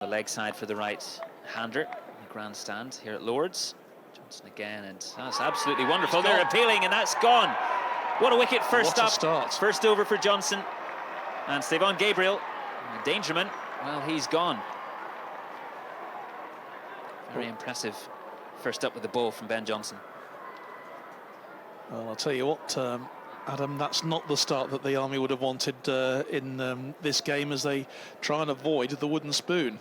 The leg side for the right-hander in the grandstand here at Lord's. Johnson again, and that's absolutely wonderful. They're appealing, and that's gone. What a wicket first up. Start. First over for Johnson. And Stefan Gabriel, Dangerman, well, he's gone. Very impressive first up with the ball from Ben Johnson. Well, I'll tell you what, Adam, that's not the start that the Army would have wanted in this game, as they try and avoid the wooden spoon.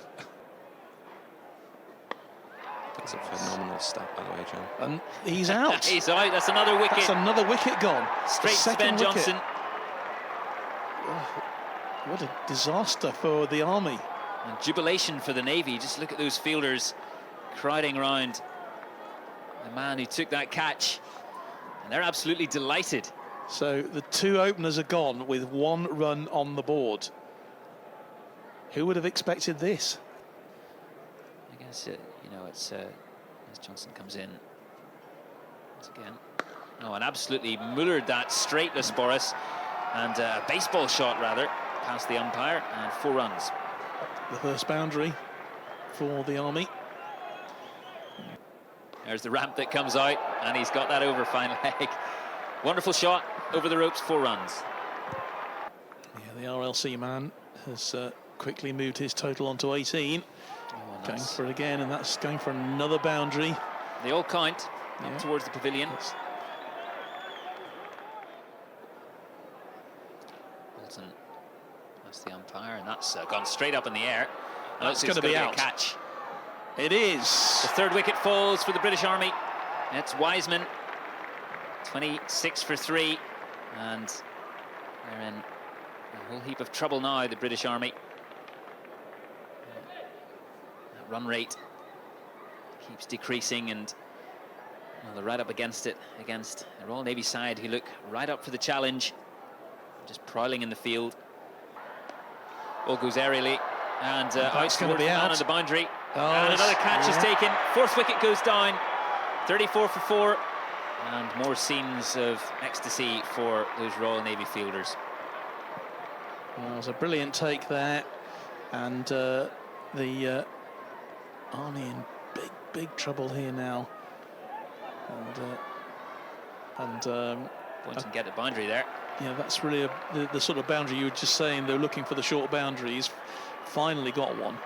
That's a phenomenal start, by the way, John. And he's out. He's out. That's another wicket. That's another wicket gone. Straight to Ben Johnson. Oh, what a disaster for the Army. And jubilation for the Navy. Just look at those fielders crowding around the man who took that catch. And they're absolutely delighted. So the two openers are gone with 1 run on the board. Who would have expected this? I guess, you know, it's as Johnson comes in once again. Oh, and absolutely mullered that straightless Boris. And a baseball shot, rather, past the umpire, and 4 runs. The first boundary for the Army. There's the ramp that comes out, and he's got that over fine leg. Wonderful shot over the ropes, 4 runs. Yeah, the RLC man has quickly moved his total onto 18. Oh, going for it again, and that's going for another boundary. They all count up towards the pavilion. Wilson, that's the umpire, and that's gone straight up in the air. That's going to be out. A catch. It is. The 3rd wicket falls for the British Army. It's Wiseman, 26 for 3, and they're in a whole heap of trouble now, the British Army. That run rate keeps decreasing, and well, they're right up against it, against the Royal Navy side, who look right up for the challenge, just prowling in the field. Ball goes aerially, and out towards the man on the boundary. Oh, and another catch is taken. 4th wicket goes down. 34 for 4. And more scenes of ecstasy for those Royal Navy fielders. Well, it was a brilliant take there. And the Army in big trouble here now. Boynton get the boundary there. Yeah, that's really the sort of boundary you were just saying. They're looking for the short boundaries. Finally got one.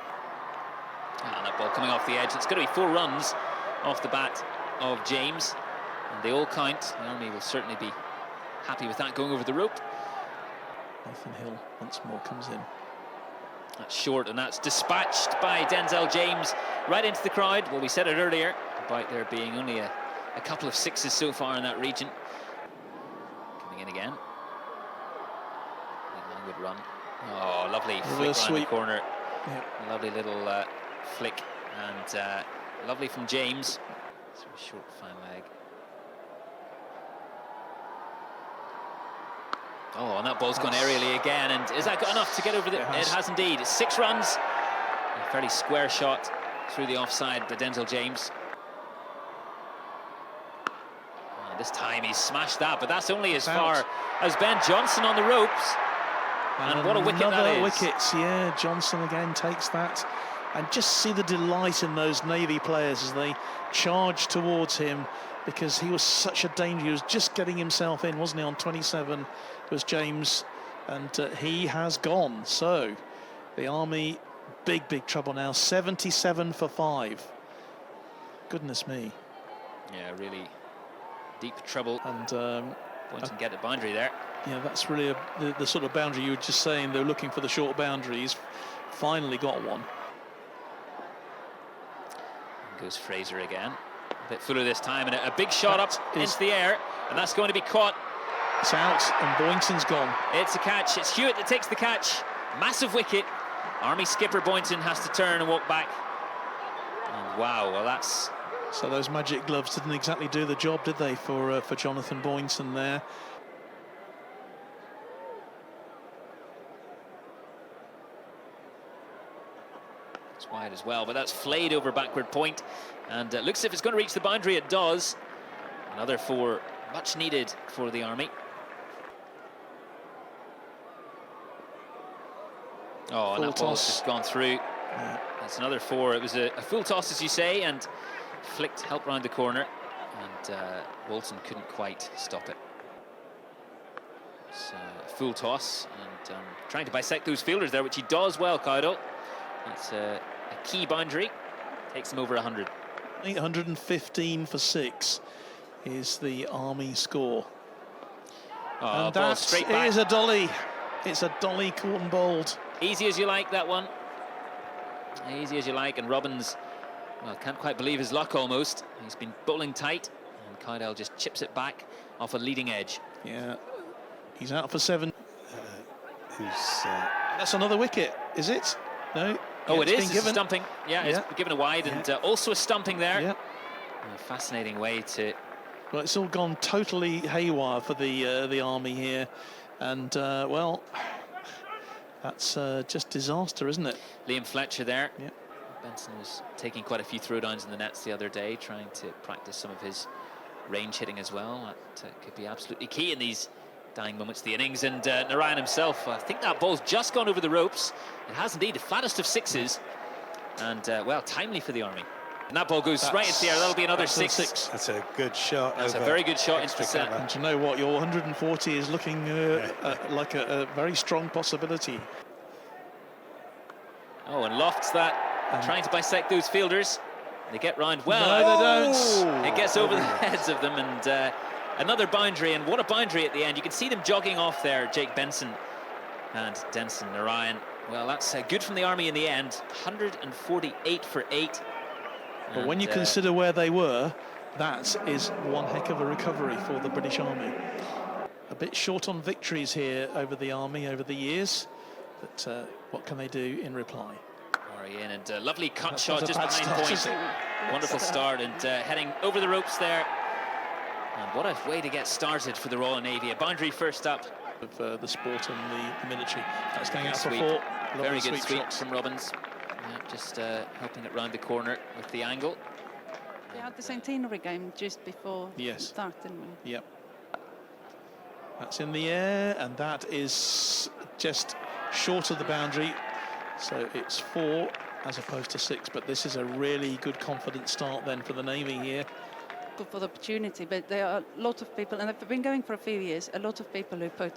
And that ball coming off the edge. It's going to be 4 runs off the bat of James. And they all count. The Army will certainly be happy with that going over the rope. Nathan Hill once more comes in. That's short, and that's dispatched by Denzel James right into the crowd. Well, we said it earlier about there being only a couple of 6s so far in that region. Coming in again. Good run. Oh, lovely flick around the corner. Yep. Lovely little flick, and lovely from James. Sort of short, fine leg. Oh, and that ball's gone aerially again, and is that got enough to get over the... It has indeed. It's 6 runs. A fairly square shot through the offside by Denzel James. Oh, this time he's smashed that, but that's only as far as Ben Johnson on the ropes. And what a wicket that is. Another wicket, yeah. Johnson again takes that. And just see the delight in those Navy players as they charge towards him, because he was such a danger. He was just getting himself in, wasn't he, on 27? It was James, and he has gone. So the Army, big trouble now. 77 for 5. Goodness me. Yeah, really deep trouble. And Boynton get the boundary there. Yeah, that's really the sort of boundary you were just saying. They're looking for the short boundaries. Finally got one. And goes Fraser again. A bit fuller this time, and a big shot up into the air, and that's going to be caught. It's out, and Boynton's gone. It's a catch. It's Hewitt that takes the catch. Massive wicket. Army skipper Boynton has to turn and walk back. And wow, well, that's... So those magic gloves didn't exactly do the job, did they, for Jonathan Boynton there? It's wide as well, but that's flayed over backward point, and looks as if it's going to reach the boundary. It does. Another 4, much needed for the Army. Oh, and that ball's just gone through. Yeah. That's another 4. It was a full toss, as you say, and flicked, helped round the corner, and Walton couldn't quite stop it. So a full toss, and trying to bisect those fielders there, which he does well, Kyle. It's a key boundary, takes him over 100. 815 for 6 is the Army score. Oh, and ball that straight back. is a dolly. It's a dolly caught and bowled. Easy as you like, that one. Easy as you like, and Robbins, well, can't quite believe his luck almost. He's been bowling tight, and Kyle just chips it back off a leading edge. Yeah, he's out for 7. Who's That's another wicket, is it? No. Oh, Yeah, it is. been It's given. a stumping. Yeah, Yeah. it's given a wide, and also a stumping there. Yeah. A fascinating way to. Well, it's all gone totally haywire for the Army here, and well, that's just disaster, isn't it? Liam Fletcher there. Yeah. Benson was taking quite a few throwdowns in the nets the other day, trying to practice some of his range hitting as well. That could be absolutely key in these dying moments of the innings. And Narayan himself, I think that ball's just gone over the ropes. It has indeed, the flattest of 6s, and well, timely for the Army. And that ball goes right into the air. That'll be another 6. That's a good shot. That's a very good shot into the extra set. cover. And you know what? Your 140 is looking like a very strong possibility. Oh, and lofts that, trying to bisect those fielders. They get round well. No, they don't. It gets over the heads of them, and another boundary, and what a boundary at the end. You can see them jogging off there, Jake Benson and Denson Narayan. Well, that's good from the Army in the end. 148 for 8. But when you consider where they were, that is one heck of a recovery for the British Army. A bit short on victories here over the Army over the years, but what can they do in reply? In, and a lovely cut That's shot not a just bad behind start, point. is it? Wonderful start, and heading over the ropes there. And what a way to get started for the Royal Navy. A boundary first up. Of the sport and the military. That's going out for Sweep. 4. Very good sweep sweep shots. from Robbins. Yeah, just helping it round the corner with the angle. We had the centenary game just before Yes. start, didn't we? Yep. That's in the air, and that is just short of the boundary. So it's 4 as opposed to 6, but this is a really good confident start then for the Navy here. Good for the opportunity, but there are a lot of people, and they've been going for a few years, a lot of people who put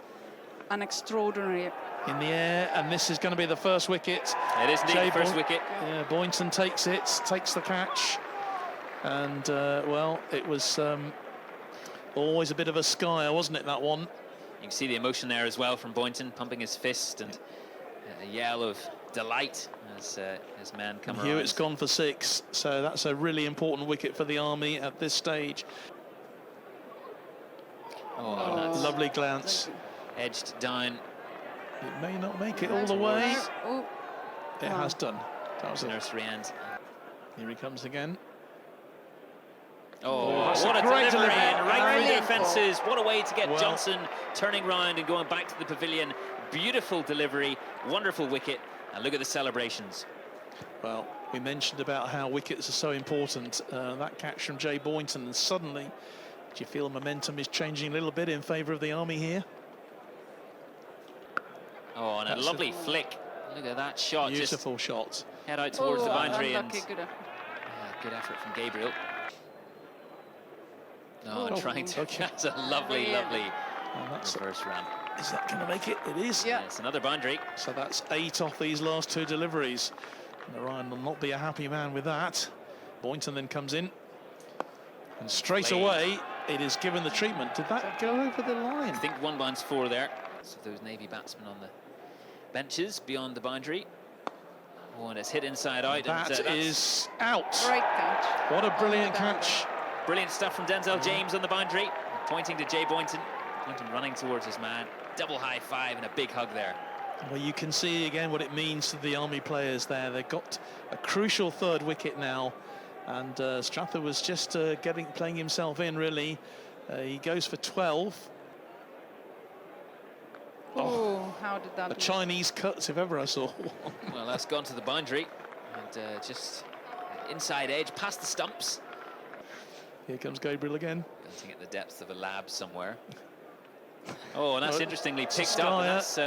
an extraordinary... In the air, and this is going to be the first wicket. It is indeed the first wicket. Yeah, Boynton takes it, takes the catch. And, well, it was always a bit of a skyer, wasn't it, that one? You can see the emotion there as well from Boynton, pumping his fist, and a yell of delight as his man come around. Hewitt's gone for 6, so that's a really important wicket for the Army at this stage. Oh, that's lovely glance. edged down. It may not make it all the way. Oh, It has done. That was a Nursery end. Here he comes again. Oh, that's what a a great delivery, delivery. and right through the Brilliant fences. What a way to get Well, Johnson turning round and going back to the pavilion. Beautiful delivery, wonderful wicket, and look at the celebrations. Well, we mentioned about how wickets are so important. That catch from Jay Boynton, and suddenly, do you feel momentum is changing a little bit in favour of the Army here? Oh, and That's a lovely flick. Look at that shot. Beautiful shot. Just head out towards the boundary, and unlucky, good. good effort from Gabriel. Oh, Oh, trying to. okay. That's a lovely, lovely And that's, reverse run. is that going to make it? It is. Yeah. It's another boundary. So that's 8 off these last 2 deliveries. Narayan will not be a happy man with that. Boynton then comes in. And straight Played. away, it is given the treatment. Did that go over the line? I think 1 bounce 4 there. So those Navy batsmen on the benches beyond the boundary. Oh, and it's hit inside out. That and, that's is out. Great catch. What a brilliant Oh, that- catch. brilliant stuff from Denzel James on the boundary. Pointing to Jay Boynton. Boynton running towards his man. Double high five and a big hug there. Well, you can see again what it means to the Army players there. They've got a crucial 3rd wicket now, and Strather was just playing himself in, really. He goes for 12. Oh, how did that A look? Chinese cut, if ever I saw. Well, that's gone to the boundary. And just inside edge, past the stumps. Here comes Gabriel again. Dancing at the depths of a lab somewhere. Oh, and that's Oh, interestingly it's a picked up. And skyer. that's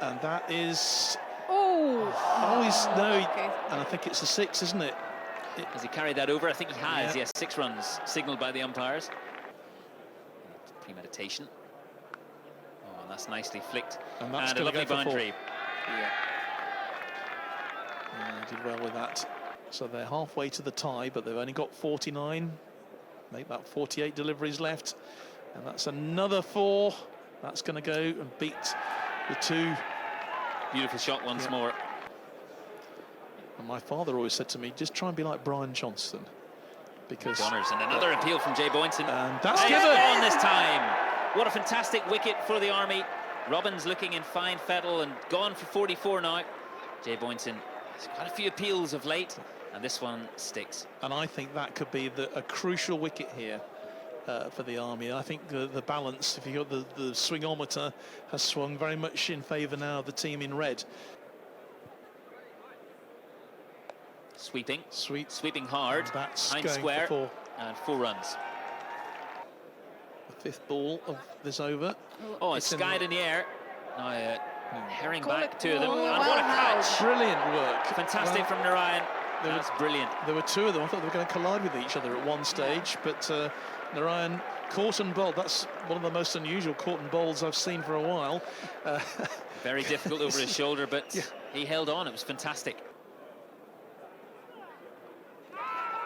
And that is... Oh, Oh, he's no, okay. and I think it's a 6, isn't it? Has he carried that over? I think he has. Yeah. Yes, 6 runs signalled by the umpires. Premeditation. Oh, and that's nicely flicked. And that's a gonna lovely go for 4. boundary. Yeah, he did well with that. So they're halfway to the tie, but they've only got 49. Make that 48 deliveries left, and that's another 4. That's going to go and beat the 2. Beautiful shot once Yeah. more. And my father always said to me, just try and be like Brian Johnston, because Donners, and another appeal from Jay Boynton. and that's It's given. on this time. What a fantastic wicket for the Army. Robbins looking in fine fettle and gone for 44 now. Jay Boynton has quite a few appeals of late, and this one sticks. And I think that could be a crucial wicket here for the Army. I think the balance, if you got the swingometer, has swung very much in favour now of the team in red. Sweeping. Sweeping hard. And that's Behind going square. for 4. And 4 runs. The 5th ball of this over. Oh, it's It's in skied the- in the air. Now, herring Call back it- 2 of them. oh, And well what a held. catch! Brilliant work. Fantastic Well, from Narayan. there That's was- brilliant. There were 2 of them. I thought they were going to collide with each other at one stage, but Narayan caught and bowled. That's one of the most unusual caught and bowls I've seen for a while. Very difficult over his shoulder, but Yeah. he held on. It was fantastic.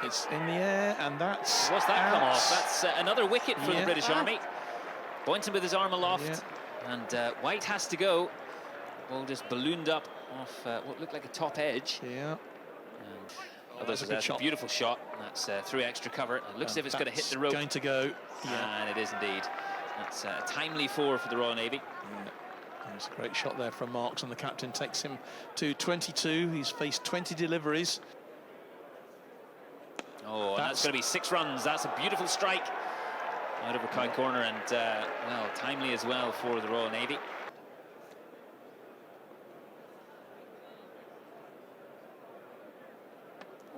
It's in the air, and that's What's that come out. off? That's another wicket for the Yeah. British Army. Boynton with his arm aloft, and White has to go. Ball just ballooned up off what looked like a top edge. Yeah. And That's a good shot. beautiful shot. That's through extra cover. It looks as if it's going to hit the rope. Going to go. Yeah. And it is indeed. That's a timely 4 for the Royal Navy. There's a great shot there from Marks, and the captain takes him to 22. He's faced 20 deliveries. Oh, and that's going to be 6 runs. That's a beautiful strike out of a high corner, and well, timely as well for the Royal Navy.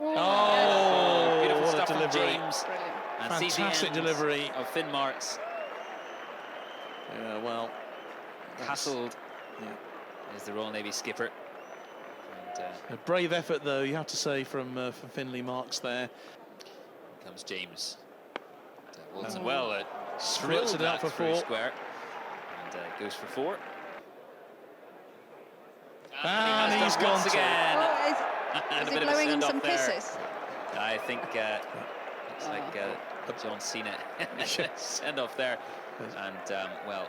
Oh, beautiful what a stuff from delivery. James. Brilliant. And sees the Fantastic end delivery. of Finn Marks. Yeah, well, Hassled yeah. is the Royal Navy skipper. And A brave effort, though, you have to say, from Finley Marks there. comes James. And, Wilson well Splits it out for through 4. square, and goes for 4. And he has he's done gone once to- again. Oh, And is a he bit of a blowing him send-off some there. kisses? I think looks like John Cena send off there, and well,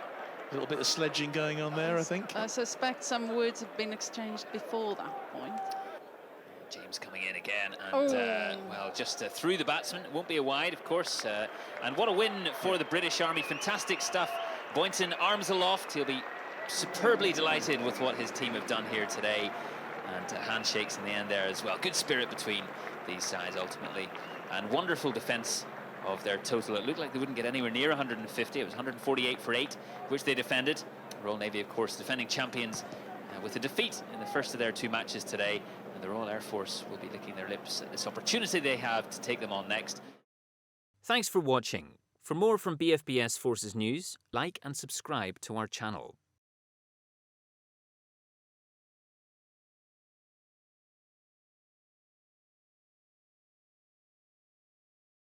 A little bit of sledging going on there, I think. I suspect some words have been exchanged before that point. James coming in again, and well, just through the batsman. It won't be a wide, of course. And what a win for the British Army! Fantastic stuff. Boynton arms aloft. He'll be superbly delighted with what his team have done here today, and handshakes in the end there as well. Good spirit between these sides ultimately, and wonderful defence of their total. It looked like they wouldn't get anywhere near 150. It was 148 for 8, which they defended. Royal Navy, of course, defending champions with a defeat in the first of their 2 matches today. And the Royal Air Force will be licking their lips at this opportunity they have to take them on next. Thanks for watching. For more from BFBS Forces News, like and subscribe to our channel.